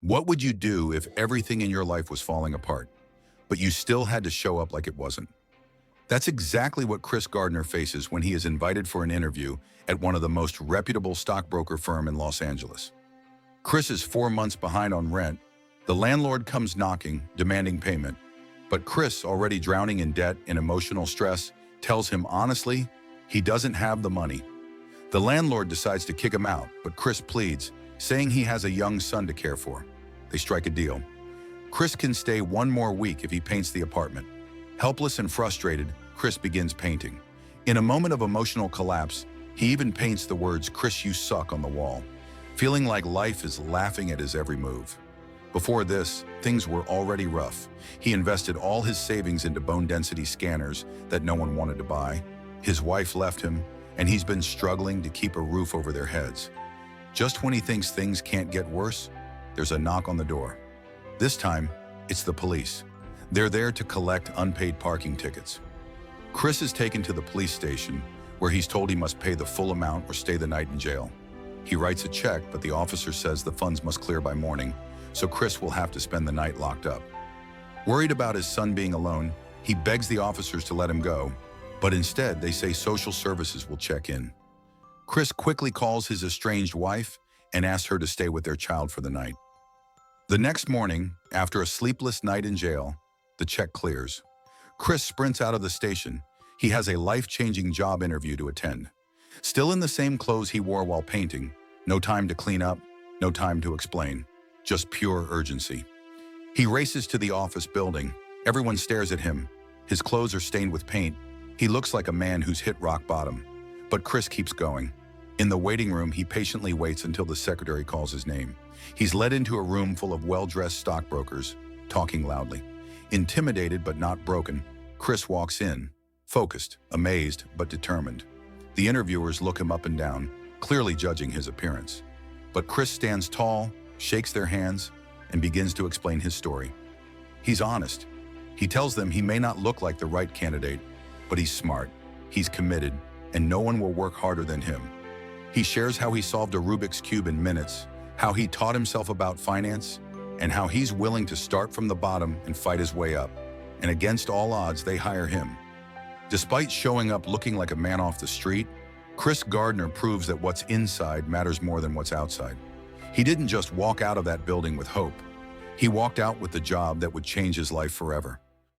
What would you do if everything in your life was falling apart, but you still had to show up like it wasn't? That's exactly what Chris Gardner faces when he is invited for an interview at one of the most reputable stockbroker firm in Los Angeles. Chris is 4 months behind on rent. The landlord comes knocking, demanding payment. But Chris, already drowning in debt and emotional stress, tells him honestly, he doesn't have the money. The landlord decides to kick him out, but Chris pleads, saying he has a young son to care for. They strike a deal. Chris can stay 1 more week if he paints the apartment. Helpless and frustrated, Chris begins painting. In a moment of emotional collapse, he even paints the words, "Chris, you suck," on the wall, feeling like life is laughing at his every move. Before this, things were already rough. He invested all his savings into bone density scanners that no one wanted to buy. His wife left him, and he's been struggling to keep a roof over their heads. Just when he thinks things can't get worse, there's a knock on the door. This time, it's the police. They're there to collect unpaid parking tickets. Chris is taken to the police station, where he's told he must pay the full amount or stay the night in jail. He writes a check, but the officer says the funds must clear by morning, so Chris will have to spend the night locked up. Worried about his son being alone, he begs the officers to let him go, but instead they say social services will check in. Chris quickly calls his estranged wife and asks her to stay with their child for the night. The next morning, after a sleepless night in jail, the check clears. Chris sprints out of the station. He has a life-changing job interview to attend. Still in the same clothes he wore while painting, no time to clean up, no time to explain, just pure urgency. He races to the office building. Everyone stares at him. His clothes are stained with paint. He looks like a man who's hit rock bottom. But Chris keeps going. In the waiting room, he patiently waits until the secretary calls his name. He's led into a room full of well-dressed stockbrokers, talking loudly. Intimidated but not broken, Chris walks in, focused, amazed, but determined. The interviewers look him up and down, clearly judging his appearance. But Chris stands tall, shakes their hands, and begins to explain his story. He's honest. He tells them he may not look like the right candidate, but he's smart, he's committed, and no one will work harder than him. He shares how he solved a Rubik's Cube in minutes, how he taught himself about finance, and how he's willing to start from the bottom and fight his way up. And against all odds, they hire him. Despite showing up looking like a man off the street, Chris Gardner proves that what's inside matters more than what's outside. He didn't just walk out of that building with hope. He walked out with the job that would change his life forever.